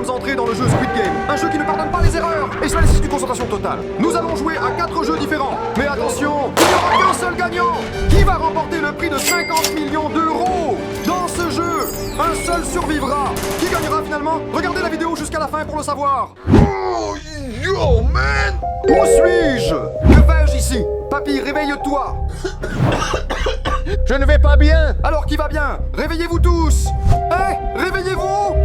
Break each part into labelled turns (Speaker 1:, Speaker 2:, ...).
Speaker 1: sommes entrés dans le jeu Squid Game, un jeu qui ne pardonne pas les erreurs, et cela nécessite une concentration totale. Nous allons jouer à 4 jeux différents. Mais attention, il n'y aura qu'un seul gagnant. Qui va remporter le prix de 50 millions d'euros? Dans ce jeu, un seul survivra. Qui gagnera finalement? Regardez la vidéo jusqu'à la fin pour le savoir.
Speaker 2: Oh, yo, man!
Speaker 1: Où suis-je? Que fais-je ici? Papy, réveille-toi.
Speaker 3: Je ne vais pas bien.
Speaker 1: Alors qui va bien? Réveillez-vous tous. Réveillez-vous.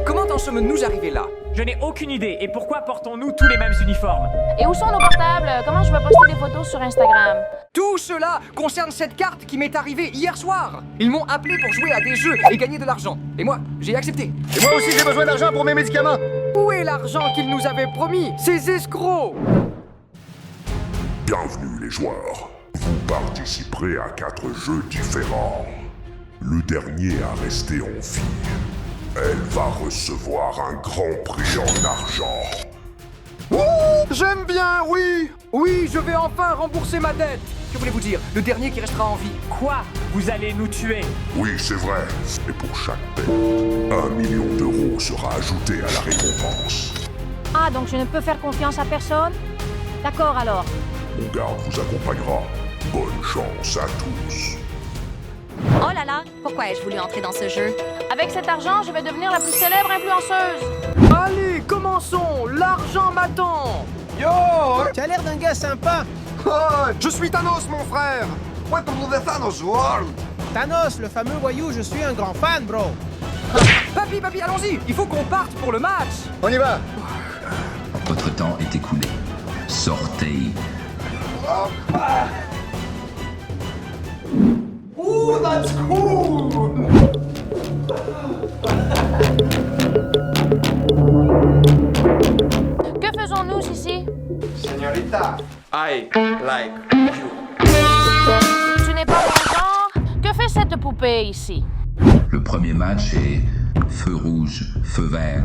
Speaker 4: Comment en sommes-nous arrivés là?
Speaker 5: Je n'ai aucune idée. Et pourquoi portons-nous tous les mêmes uniformes?
Speaker 6: Et où sont nos portables? Comment je vais poster des photos sur Instagram?
Speaker 4: Tout cela concerne cette carte qui m'est arrivée hier soir. Ils m'ont appelé pour jouer à des jeux et gagner de l'argent. Et moi, j'ai accepté.
Speaker 3: Et moi aussi, j'ai besoin d'argent pour mes médicaments.
Speaker 4: Où est l'argent qu'ils nous avaient promis? Ces escrocs!
Speaker 2: Bienvenue les joueurs. Vous participerez à 4 jeux différents. Le dernier à rester en vie, elle va recevoir un grand prix en argent.
Speaker 1: J'aime bien, oui.
Speaker 4: Oui, je vais enfin rembourser ma dette. Que voulez-vous dire? Le dernier qui restera en vie.
Speaker 5: Quoi? Vous allez nous tuer?
Speaker 2: Oui, c'est vrai. Et pour chaque paie, 1 million d'euros sera ajouté à la récompense.
Speaker 6: Ah, donc je ne peux faire confiance à personne? D'accord alors.
Speaker 2: Mon garde vous accompagnera. Bonne chance à tous.
Speaker 7: Oh là là, pourquoi ai-je voulu entrer dans ce jeu?
Speaker 6: Avec cet argent, je vais devenir la plus célèbre influenceuse.
Speaker 4: Allez, commençons. L'argent m'attend.
Speaker 1: Yo.
Speaker 3: Tu as l'air d'un gars sympa.
Speaker 1: Je suis Thanos, mon frère.
Speaker 3: Thanos, le fameux voyou, je suis un grand fan, bro.
Speaker 4: Papy, allons-y. Il faut qu'on parte pour le match.
Speaker 3: On y va.
Speaker 8: Votre temps est écoulé. Sortez.
Speaker 1: Ooh, that's cool.
Speaker 6: Que faisons-nous ici?
Speaker 1: Señorita, I like you.
Speaker 6: Tu n'es pas mon genre? Que fait cette poupée ici?
Speaker 8: Le premier match est feu rouge, feu vert.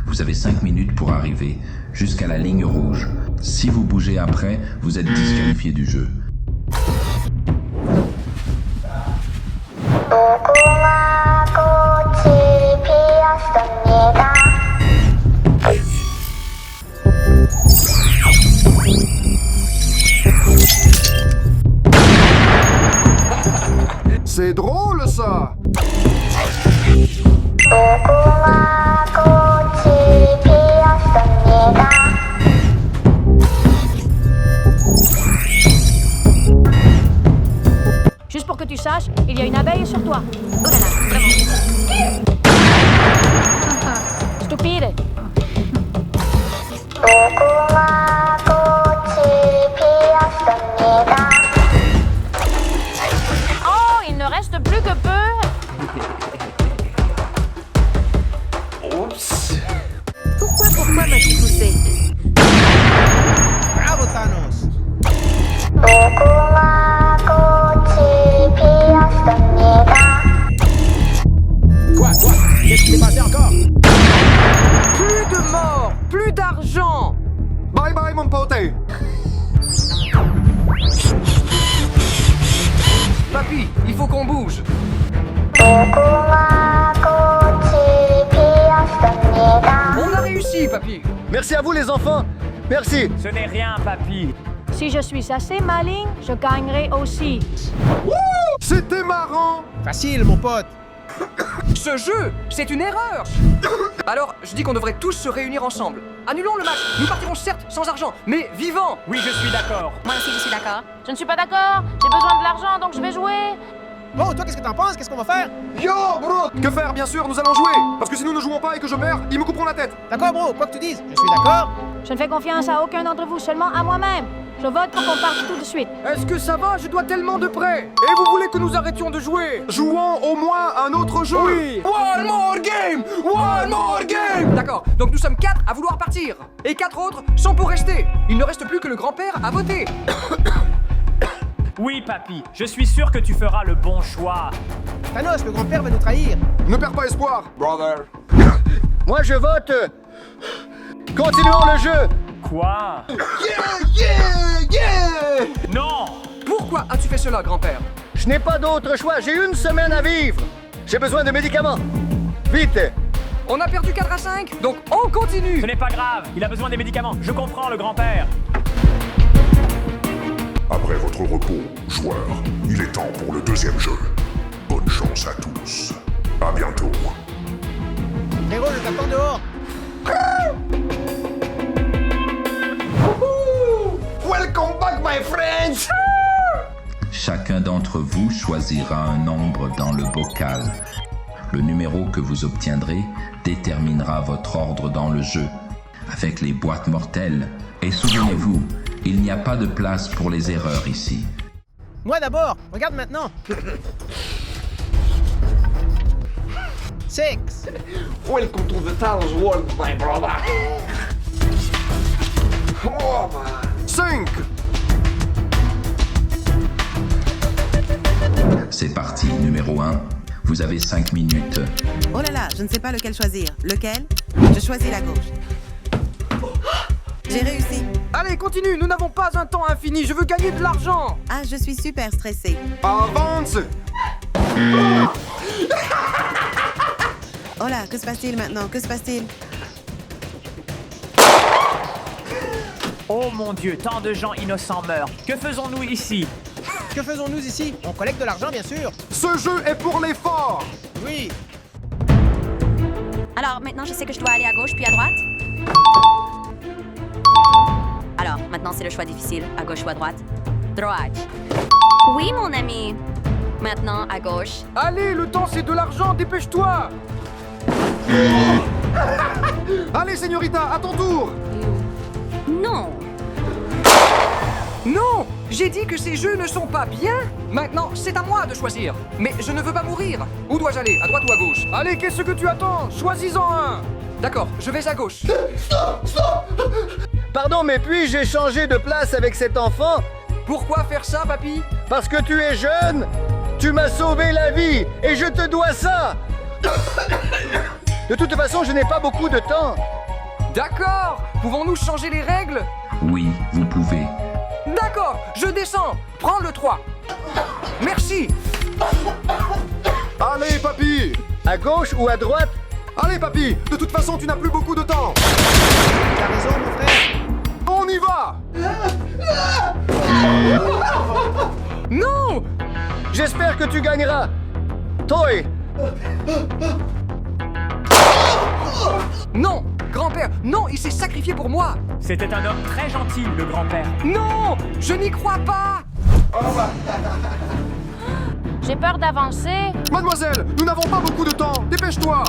Speaker 8: Vous avez 5 minutes pour arriver jusqu'à la ligne rouge. Si vous bougez après, vous êtes disqualifié du jeu.
Speaker 1: C'est drôle ça.
Speaker 6: Juste pour que tu saches, il y a une abeille sur toi.
Speaker 7: Oh là là, vraiment.
Speaker 6: Stupide. Oh, il ne reste plus que peu.
Speaker 7: Pourquoi m'as-tu poussé?
Speaker 3: Bravo, Thanos.
Speaker 4: Quoi? Qu'est-ce qui s'est passé encore? Plus de morts, plus d'argent.
Speaker 1: Bye bye, mon pote.
Speaker 4: Papy, il faut qu'on bouge. On a réussi, papy.
Speaker 3: Merci à vous, les enfants. Merci.
Speaker 5: Ce n'est rien, papy.
Speaker 6: Si je suis assez maligne, je gagnerai aussi.
Speaker 1: C'était marrant.
Speaker 3: Facile, mon pote.
Speaker 4: Ce jeu, c'est une erreur. Alors, je dis qu'on devrait tous se réunir ensemble. Annulons le match. Nous partirons certes sans argent, mais vivants.
Speaker 5: Oui, je suis d'accord.
Speaker 7: Moi aussi, je suis d'accord.
Speaker 6: Je ne suis pas d'accord. J'ai besoin de l'argent, donc je vais jouer.
Speaker 3: Bon, toi, qu'est-ce que t'en penses? Qu'est-ce qu'on va faire?
Speaker 1: Yo, bro. Que faire? Bien sûr, nous allons jouer. Parce que si nous ne jouons pas et que je perds, ils me couperont la tête.
Speaker 3: D'accord, bro, quoi que tu dises. Je suis d'accord.
Speaker 6: Je ne fais confiance à aucun d'entre vous, seulement à moi-même. Je vote pour qu'on parte tout de suite.
Speaker 4: Est-ce que ça va? Je dois tellement de près. Et vous voulez que nous arrêtions de jouer?
Speaker 1: Jouons au moins un autre jeu.
Speaker 4: Oui. One more game. One more game. D'accord. Donc nous sommes 4 à vouloir partir. Et 4 autres sont pour rester. Il ne reste plus que le grand-père à voter.
Speaker 5: Oui, papy. Je suis sûr que tu feras le bon choix.
Speaker 3: Thanos, le grand-père va nous trahir.
Speaker 1: Ne perds pas espoir, brother.
Speaker 3: Moi, je vote. Continuons le jeu.
Speaker 5: Quoi? Non!
Speaker 4: Pourquoi as-tu fait cela, grand-père?
Speaker 3: Je n'ai pas d'autre choix. J'ai une semaine à vivre. J'ai besoin de médicaments. Vite.
Speaker 4: On a perdu 4 à 5, donc on continue.
Speaker 5: Ce n'est pas grave, il a besoin des médicaments. Je comprends, le grand-père.
Speaker 2: Après votre repos, joueurs, il est temps pour le deuxième jeu. Bonne chance à tous. À bientôt.
Speaker 3: Frérot, je t'attends dehors.
Speaker 1: Welcome back, my friends!
Speaker 8: Chacun d'entre vous choisira un nombre dans le bocal. Le numéro que vous obtiendrez déterminera votre ordre dans le jeu, avec les boîtes mortelles. Et souvenez-vous, il n'y a pas de place pour les erreurs ici.
Speaker 3: Moi d'abord, regarde maintenant. 6.
Speaker 9: Welcome to the Talos world, my brother. Oh, man.
Speaker 1: 5.
Speaker 8: C'est parti, numéro 1. Vous avez 5 minutes.
Speaker 10: Oh là là, je ne sais pas lequel choisir. Lequel? Je choisis la gauche. J'ai réussi.
Speaker 4: Allez, continue, nous n'avons pas un temps infini, je veux gagner de l'argent.
Speaker 10: Ah, je suis super stressée.
Speaker 1: Avance!
Speaker 10: Oh là, que se passe-t-il maintenant? Que se passe-t-il?
Speaker 5: Oh mon Dieu, tant de gens innocents meurent. Que faisons-nous ici?
Speaker 3: Que faisons-nous ici? On collecte de l'argent, bien sûr.
Speaker 1: Ce jeu est pour les forts!
Speaker 3: Oui.
Speaker 7: Alors, maintenant, je sais que je dois aller à gauche puis à droite. Alors, maintenant, c'est le choix difficile. À gauche ou à droite? Droite. Oui, mon ami. Maintenant, à gauche.
Speaker 4: Allez, le temps c'est de l'argent, dépêche-toi.
Speaker 1: Allez, señorita, à ton tour!
Speaker 7: Non.
Speaker 4: Non, j'ai dit que ces jeux ne sont pas bien. Maintenant, c'est à moi de choisir. Mais je ne veux pas mourir. Où dois-je aller? À droite ou à gauche? Allez, qu'est-ce que tu attends? Choisis-en un. D'accord, je vais à gauche.
Speaker 3: Pardon, mais puis-je échanger de place avec cet enfant?
Speaker 4: Pourquoi faire ça, papy?
Speaker 3: Parce que tu es jeune, tu m'as sauvé la vie et je te dois ça. De toute façon, je n'ai pas beaucoup de temps.
Speaker 4: D'accord. Pouvons-nous changer les règles?
Speaker 8: Oui, vous pouvez.
Speaker 4: D'accord, je descends. Prends le 3. Merci.
Speaker 1: Allez, papy!
Speaker 3: À gauche ou à droite?
Speaker 1: Allez, papy! De toute façon, tu n'as plus beaucoup de temps!
Speaker 3: T'as raison, mon frère.
Speaker 1: On y va!
Speaker 4: Non.
Speaker 3: J'espère que tu gagneras. Toy!
Speaker 4: Non, grand-père, non, il s'est sacrifié pour moi.
Speaker 5: C'était un homme très gentil, le grand-père.
Speaker 4: Non, je n'y crois pas.
Speaker 6: J'ai peur d'avancer.
Speaker 1: Mademoiselle, nous n'avons pas beaucoup de temps! Dépêche-toi!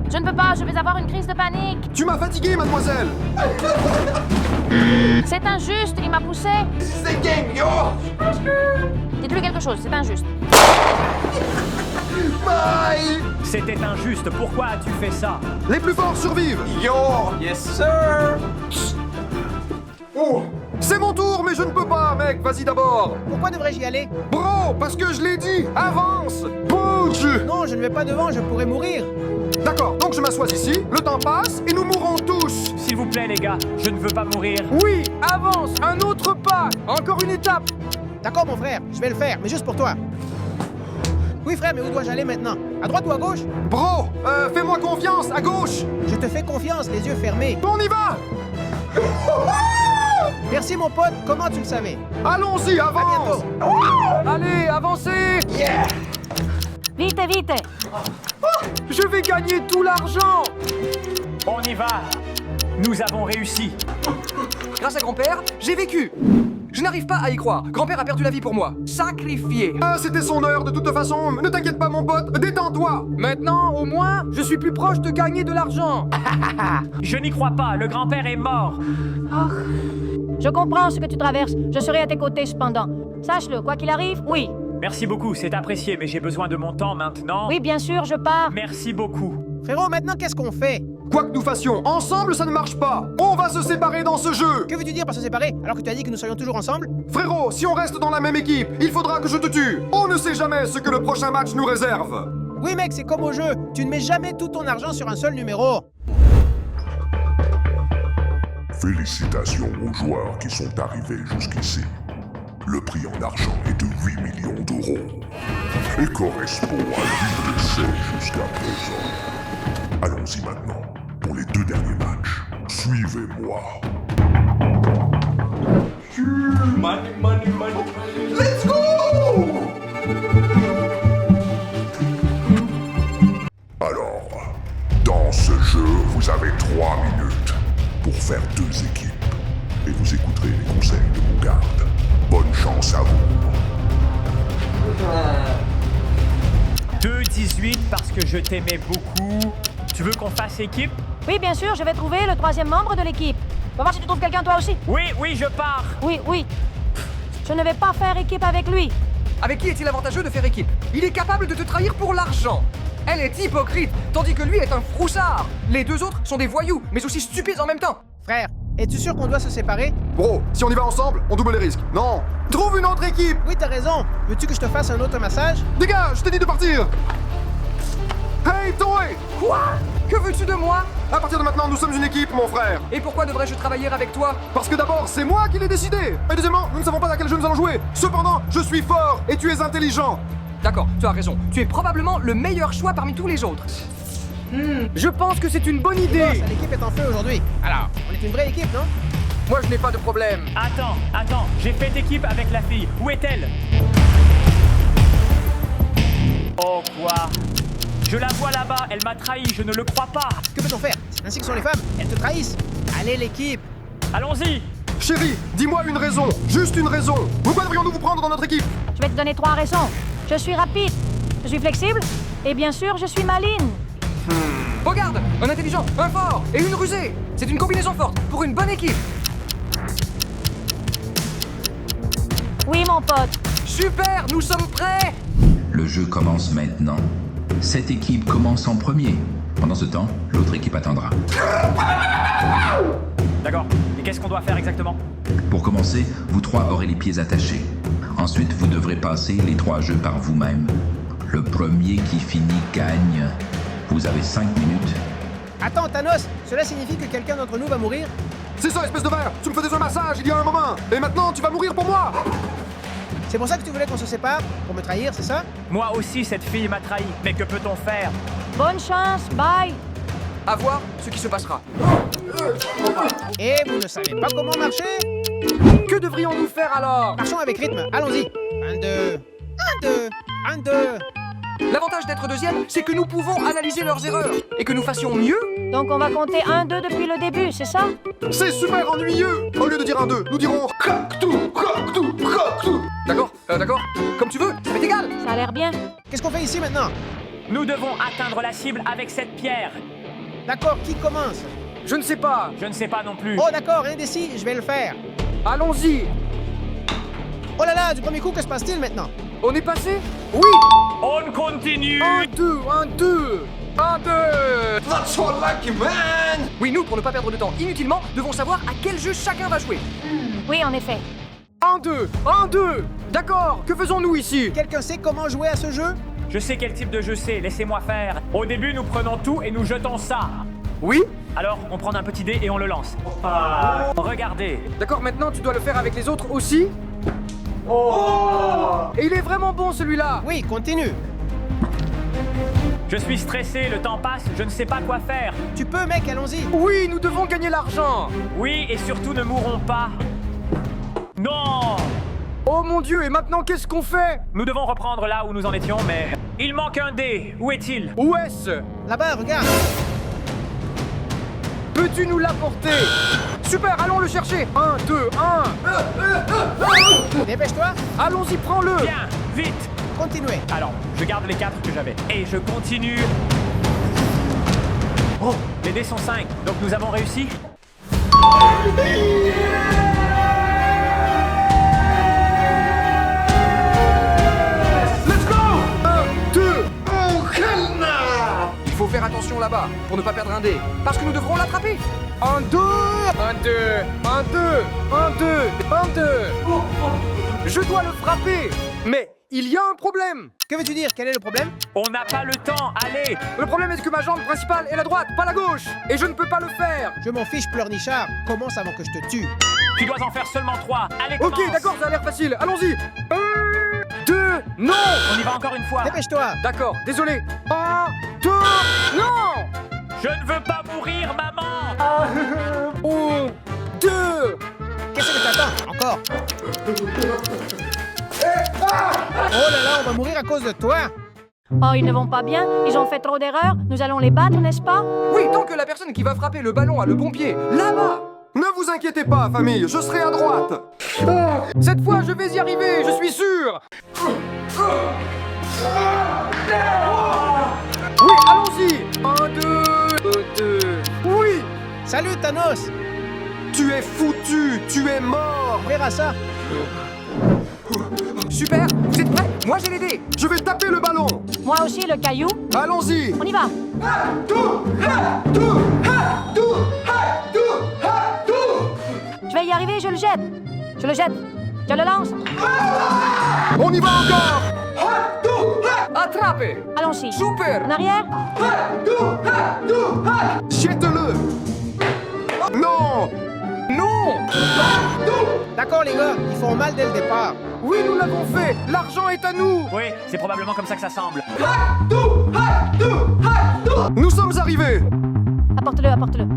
Speaker 6: Je ne peux pas, je vais avoir une crise de panique.
Speaker 1: Tu m'as fatigué, mademoiselle!
Speaker 6: C'est injuste, il m'a poussé.
Speaker 9: This is the game, yo!
Speaker 6: Dites-lui quelque chose, c'est injuste.
Speaker 9: Bye!
Speaker 5: C'était injuste, pourquoi as-tu fait ça?
Speaker 1: Les plus forts survivent!
Speaker 9: Yo! Yes, sir!
Speaker 1: Oh! C'est mon tour, mais je ne peux pas, mec! Vas-y d'abord!
Speaker 3: Pourquoi devrais-je y aller?
Speaker 1: Bro, parce que je l'ai dit! Avance! Bouge!
Speaker 3: Non, je ne vais pas devant, je pourrais mourir.
Speaker 1: D'accord, donc je m'assois ici, le temps passe et nous mourrons tous!
Speaker 5: S'il vous plaît, les gars, je ne veux pas mourir.
Speaker 4: Oui, avance, un autre pas, encore une étape.
Speaker 3: D'accord, mon frère, je vais le faire, mais juste pour toi. Oui, frère, mais où dois-je aller maintenant? À droite ou à gauche?
Speaker 1: Bro, fais-moi confiance, à gauche!
Speaker 3: Je te fais confiance, les yeux fermés.
Speaker 1: On y va!
Speaker 3: Merci, mon pote, comment tu le savais?
Speaker 1: Allons-y,
Speaker 3: À
Speaker 1: avance!
Speaker 3: bientôt.
Speaker 4: Allez, avancez.
Speaker 6: Vite, vite.
Speaker 4: Je vais gagner tout l'argent.
Speaker 5: On y va. Nous avons réussi.
Speaker 4: Grâce à grand-père, j'ai vécu. Je n'arrive pas à y croire. Grand-père a perdu la vie pour moi. Sacrifié.
Speaker 1: Ah, c'était son heure, de toute façon. Ne t'inquiète pas, mon pote, détends-toi!
Speaker 4: Maintenant, au moins, je suis plus proche de gagner de l'argent.
Speaker 5: Je n'y crois pas, le grand-père est mort.
Speaker 6: Je comprends ce que tu traverses. Je serai à tes côtés cependant. Sache-le, quoi qu'il arrive, oui.
Speaker 5: Merci beaucoup, c'est apprécié, mais j'ai besoin de mon temps maintenant.
Speaker 6: Oui, bien sûr, je pars.
Speaker 5: Merci beaucoup.
Speaker 3: Frérot, maintenant, qu'est-ce qu'on fait?
Speaker 1: Quoi que nous fassions, ensemble, ça ne marche pas! On va se séparer dans ce jeu!
Speaker 3: Que veux-tu dire par se séparer, alors que tu as dit que nous serions toujours ensemble?
Speaker 1: Frérot, si on reste dans la même équipe, il faudra que je te tue! On ne sait jamais ce que le prochain match nous réserve!
Speaker 3: Oui, mec, c'est comme au jeu. Tu ne mets jamais tout ton argent sur un seul numéro.
Speaker 2: Félicitations aux joueurs qui sont arrivés jusqu'ici. Le prix en argent est de 8 millions d'euros et correspond à 8 décès jusqu'à présent. Allons-y maintenant pour les 2 derniers matchs. Suivez-moi.
Speaker 9: Let's go!
Speaker 2: Alors, dans ce jeu, vous avez 3 minutes pour faire 2 équipes. Et vous écouterez les conseils de mon garde. Bonne chance à vous.
Speaker 5: 2-18 parce que je t'aimais beaucoup. Tu veux qu'on fasse équipe?
Speaker 6: Oui, bien sûr, je vais trouver le troisième membre de l'équipe. Va voir si tu trouves quelqu'un toi aussi.
Speaker 5: Oui, oui, je pars.
Speaker 6: Oui. Je ne vais pas faire équipe avec lui.
Speaker 4: Avec qui est-il avantageux de faire équipe? Il est capable de te trahir pour l'argent. Elle est hypocrite, tandis que lui est un froussard. Les deux autres sont des voyous, mais aussi stupides en même temps.
Speaker 11: Frère, es-tu sûr qu'on doit se séparer?
Speaker 1: Bro, si on y va ensemble, on double les risques. Non, trouve une autre équipe.
Speaker 11: Oui, t'as raison. Veux-tu que je te fasse un autre massage?
Speaker 1: Dégage, je t'ai dit de partir. Hey, Toei!
Speaker 4: Quoi? Que veux-tu de moi?
Speaker 1: À partir de maintenant, nous sommes une équipe, mon frère.
Speaker 4: Et pourquoi devrais-je travailler avec toi?
Speaker 1: Parce que d'abord, c'est moi qui l'ai décidé. Et deuxièmement, nous ne savons pas à quel jeu nous allons jouer. Cependant, je suis fort et tu es intelligent.
Speaker 4: D'accord, tu as raison. Tu es probablement le meilleur choix parmi tous les autres. Je pense que c'est une bonne idée.
Speaker 11: Boss, l'équipe est en feu aujourd'hui. Alors, on est une vraie équipe, non?
Speaker 4: Moi, je n'ai pas de problème.
Speaker 5: Attends, j'ai fait équipe avec la fille. Où est-elle? Oh quoi? Je la vois là-bas, elle m'a trahi, je ne le crois pas.
Speaker 11: Que peut-on faire? C'est ainsi que sont les femmes. Elles te trahissent. Allez, l'équipe.
Speaker 5: Allons-y.
Speaker 1: Chérie, dis-moi une raison. Juste une raison. Pourquoi devrions-nous vous prendre dans notre équipe?
Speaker 6: Je vais te donner 3 raisons. Je suis rapide, je suis flexible, et bien sûr, je suis maligne.
Speaker 4: Regarde, un intelligent, un fort et une rusée. C'est une combinaison forte pour une bonne équipe.
Speaker 6: Oui, mon pote.
Speaker 4: Super, nous sommes prêts.
Speaker 8: Le jeu commence maintenant. Cette équipe commence en premier. Pendant ce temps, l'autre équipe attendra.
Speaker 5: D'accord, et qu'est-ce qu'on doit faire exactement?
Speaker 8: Pour commencer, vous 3 aurez les pieds attachés. Ensuite, vous devrez passer les 3 jeux par vous-même. Le premier qui finit gagne. Vous avez 5 minutes.
Speaker 11: Attends, Thanos, cela signifie que quelqu'un d'entre nous va mourir?
Speaker 1: C'est ça, espèce de verre. Tu me faisais un massage il y a un moment. Et maintenant, tu vas mourir pour moi.
Speaker 11: C'est pour ça que tu voulais qu'on se sépare? Pour me trahir, c'est ça?
Speaker 5: Moi aussi, cette fille m'a trahi. Mais que peut-on faire?
Speaker 6: Bonne chance, bye.
Speaker 4: À voir ce qui se passera.
Speaker 11: Et vous ne savez pas comment marcher?
Speaker 4: Que devrions-nous faire alors?
Speaker 11: Marchons avec rythme, allons-y. 1, 2, 1, 2, 1, 2.
Speaker 4: L'avantage d'être deuxième, c'est que nous pouvons analyser leurs erreurs et que nous fassions mieux.
Speaker 6: Donc on va compter 1, 2 depuis le début, c'est ça?
Speaker 1: C'est super ennuyeux. Au lieu de dire un 2, nous dirons crac-tout, crac-tout, crac-tout.
Speaker 4: D'accord. Comme tu veux, ça m'est égal.
Speaker 6: Ça a l'air bien.
Speaker 11: Qu'est-ce qu'on fait ici maintenant?
Speaker 5: Nous devons atteindre la cible avec cette pierre.
Speaker 11: D'accord, qui commence?
Speaker 4: Je ne sais pas.
Speaker 5: Je ne sais pas non plus.
Speaker 11: Oh d'accord, indécis, je vais le faire.
Speaker 4: Allons-y.
Speaker 11: Oh là là, du premier coup, que se passe-t-il maintenant?
Speaker 4: On est passé? Oui.
Speaker 5: On continue.
Speaker 4: 1, 2, 1, 2. 1, 2.
Speaker 9: That's so lucky, man!
Speaker 4: Oui, nous, pour ne pas perdre de temps inutilement, devons savoir à quel jeu chacun va jouer.
Speaker 6: Oui, en effet.
Speaker 4: 1, 2, 1, 2. D'accord, que faisons-nous ici?
Speaker 11: Quelqu'un sait comment jouer à ce jeu?
Speaker 5: Je sais quel type de jeu c'est, laissez-moi faire. Au début, nous prenons tout et nous jetons ça.
Speaker 4: Oui?
Speaker 5: Alors, on prend un petit dé et on le lance. Regardez.
Speaker 4: D'accord, maintenant tu dois le faire avec les autres aussi? Et il est vraiment bon celui-là.
Speaker 11: Oui, continue.
Speaker 5: Je suis stressé, le temps passe, je ne sais pas quoi faire.
Speaker 11: Tu peux, mec, allons-y.
Speaker 4: Oui, nous devons gagner l'argent.
Speaker 5: Oui, et surtout ne mourrons pas. Non!
Speaker 4: Oh mon Dieu, et maintenant qu'est-ce qu'on fait?
Speaker 5: Nous devons reprendre là où nous en étions, mais... Il manque un dé. Où est-il?
Speaker 4: Où est-ce?
Speaker 11: Là-bas, regarde.
Speaker 4: Peux-tu nous l'apporter? Super, allons le chercher. 1, 2, 1.
Speaker 11: Dépêche-toi.
Speaker 4: Allons-y, prends-le.
Speaker 5: Bien, vite.
Speaker 11: Continuez.
Speaker 5: Alors, je garde les 4 que j'avais. Et je continue. Oh, les dés sont 5, donc nous avons réussi.
Speaker 1: Let's go. 1, 2.
Speaker 4: Il faut faire attention là-bas, pour ne pas perdre un dé. Parce que nous devrons l'attraper. 1, 2. 1, 2. 1, 2. 1, 2. 1, 2. Je dois le frapper. Mais il y a un problème.
Speaker 11: Que veux-tu dire? Quel est le problème?
Speaker 5: On n'a pas le temps, allez.
Speaker 4: Le problème est que ma jambe principale est la droite, pas la gauche. Et je ne peux pas le faire.
Speaker 11: Je m'en fiche, pleurnichard. Commence avant que je te tue.
Speaker 5: Tu dois en faire seulement 3. Allez, commence.
Speaker 4: Ok, d'accord, ça a l'air facile. Allons-y. 1, 2, non.
Speaker 5: On y va encore une fois.
Speaker 11: Dépêche-toi.
Speaker 4: D'accord, désolé. 1, 2, non.
Speaker 5: Je ne veux pas mourir, maman.
Speaker 4: 1, 2.
Speaker 11: Qu'est-ce que t'attends? Encore. Oh là là, on va mourir à cause de toi.
Speaker 6: Oh, ils ne vont pas bien. Ils ont fait trop d'erreurs. Nous allons les battre, n'est-ce pas?
Speaker 4: Oui, tant que la personne qui va frapper le ballon a le bon pied, là-bas.
Speaker 1: Ne vous inquiétez pas, famille, je serai à droite.
Speaker 4: Cette fois, je vais y arriver, je suis sûr. Oui, allons-y. 1, 2, 2. Oui.
Speaker 11: Salut Thanos.
Speaker 1: Tu es foutu, tu es mort.
Speaker 11: On verra ça.
Speaker 4: Super, vous êtes prêts? Moi, j'ai les dés.
Speaker 1: Je vais taper le ballon.
Speaker 6: Moi aussi, le caillou.
Speaker 1: Allons-y.
Speaker 6: On y va. Je vais y arriver, je le jette. Je le jette. Je le lance.
Speaker 1: On y va encore.
Speaker 4: Attrapez.
Speaker 6: Allons-y.
Speaker 4: Super.
Speaker 6: En arrière.
Speaker 1: Jette-le. Non.
Speaker 4: Non.
Speaker 11: D'accord les gars, ils font mal dès le départ.
Speaker 4: Oui, nous l'avons fait. L'argent est à nous.
Speaker 5: Oui, c'est probablement comme ça que ça semble.
Speaker 1: Nous sommes arrivés.
Speaker 6: Apporte-le, apporte-le.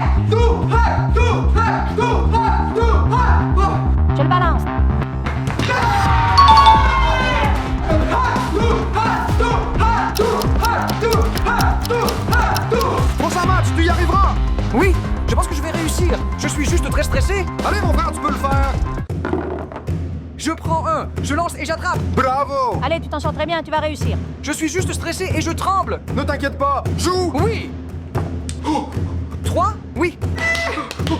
Speaker 6: Je le balance.
Speaker 1: Prochain match, tu y arriveras.
Speaker 4: Oui, je pense que je vais réussir. Je suis juste très stressé.
Speaker 1: Allez mon frère, tu peux le faire.
Speaker 4: Je prends un, je lance et j'attrape.
Speaker 1: Bravo.
Speaker 6: Allez, tu t'en sors très bien, tu vas réussir.
Speaker 4: Je suis juste stressé et je tremble.
Speaker 1: Ne t'inquiète pas, joue.
Speaker 4: Oui. 3. Oui.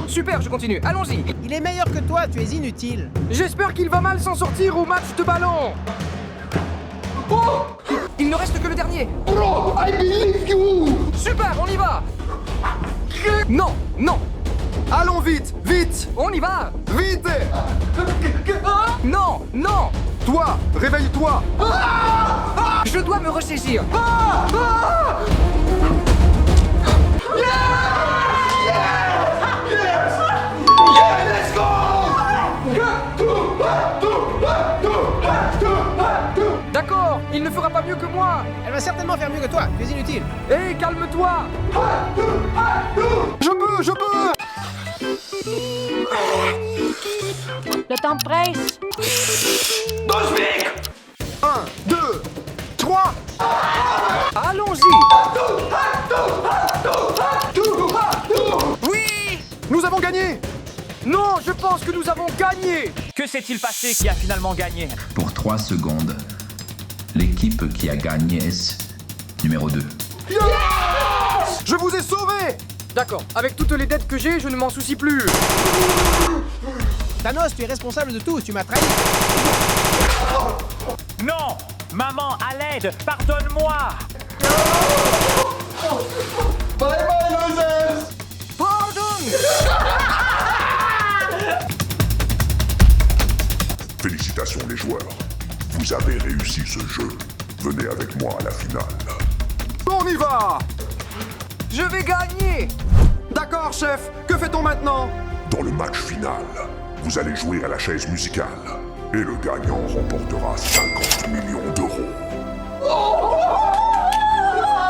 Speaker 4: Super, je continue. Allons-y.
Speaker 11: Il est meilleur que toi, tu es inutile.
Speaker 4: J'espère qu'il va mal s'en sortir au match de ballon. Oh, il ne reste que le dernier.
Speaker 1: Bro, I believe you.
Speaker 4: Super, on y va. Non, non.
Speaker 1: Allons vite, vite.
Speaker 4: On y va.
Speaker 1: Vite.
Speaker 4: Non, non.
Speaker 1: Toi, réveille-toi.
Speaker 4: Je dois me ressaisir. D'accord, il ne fera pas mieux que moi.
Speaker 11: Elle va certainement faire mieux que toi, tu es inutile.
Speaker 4: Hé, calme-toi.
Speaker 1: Je peux.
Speaker 6: Le temps presse.
Speaker 1: 1, 2, 3.
Speaker 4: Allons-y. Oui.
Speaker 1: Nous avons gagné.
Speaker 4: Non, je pense que nous avons gagné.
Speaker 5: Que s'est-il passé qui a finalement gagné?
Speaker 8: Pour 3 secondes, l'équipe qui a gagné est numéro 2.
Speaker 1: Je vous ai sauvé.
Speaker 4: D'accord, avec toutes les dettes que j'ai, je ne m'en soucie plus.
Speaker 11: Thanos, tu es responsable de tout, tu m'as trahi.
Speaker 5: Non! Maman, à l'aide! Pardonne-moi!
Speaker 4: Pardon.
Speaker 2: Félicitations les joueurs. Vous avez réussi ce jeu. Venez avec moi à la finale.
Speaker 1: On y va.
Speaker 4: Je vais gagner.
Speaker 1: D'accord, chef. Que fait-on maintenant?
Speaker 2: Dans le match final, vous allez jouer à la chaise musicale. Et le gagnant remportera 50 millions d'euros.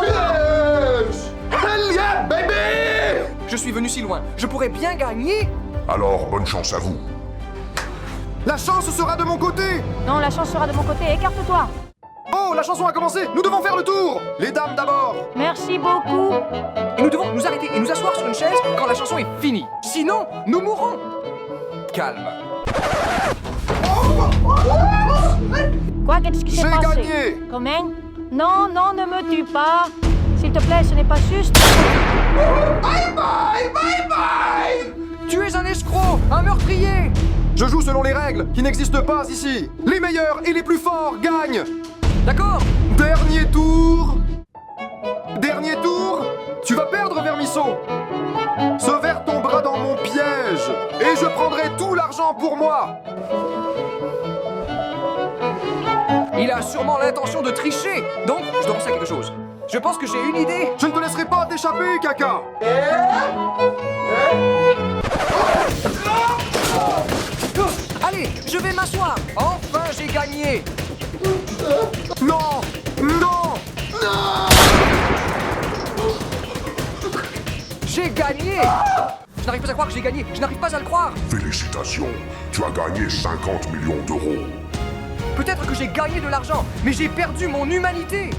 Speaker 1: Yes! Hell yeah, baby!
Speaker 4: Je suis venu si loin. Je pourrais bien gagner.
Speaker 2: Alors, bonne chance à vous.
Speaker 1: La chance sera de mon côté.
Speaker 6: Non, la chance sera de mon côté. Écarte-toi.
Speaker 1: Oh, la chanson a commencé. Nous devons faire le tour. Les dames d'abord.
Speaker 6: Merci beaucoup.
Speaker 4: Et nous devons nous arrêter et nous asseoir sur une chaise quand la chanson est finie. Sinon, nous mourrons. Calme.
Speaker 6: Quoi, qu'est-ce qui s'est
Speaker 1: J'ai
Speaker 6: passé?
Speaker 1: gagné.
Speaker 6: Comment? Non, non, ne me tue pas. S'il te plaît, ce n'est pas juste.
Speaker 1: Bye bye, bye bye.
Speaker 4: Tu es un escroc, un meurtrier.
Speaker 1: Je joue selon les règles qui n'existent pas ici. Les meilleurs et les plus forts gagnent.
Speaker 4: D'accord.
Speaker 1: Dernier tour. Dernier tour. Tu vas perdre, Vermisseau. Sevère ton bras dans mon piège et je prendrai tout l'argent pour moi.
Speaker 4: Il a sûrement l'intention de tricher. Donc, je dois penser à quelque chose. Je pense que j'ai une idée.
Speaker 1: Je ne te laisserai pas t'échapper, caca.
Speaker 4: Allez, je vais m'asseoir. Enfin, j'ai gagné.
Speaker 1: Non, non, non.
Speaker 4: gagné! Je n'arrive pas à croire que j'ai gagné, je n'arrive pas à le croire!
Speaker 2: Félicitations, tu as gagné 50 millions d'euros.
Speaker 4: Peut-être que j'ai gagné de l'argent, mais j'ai perdu mon humanité!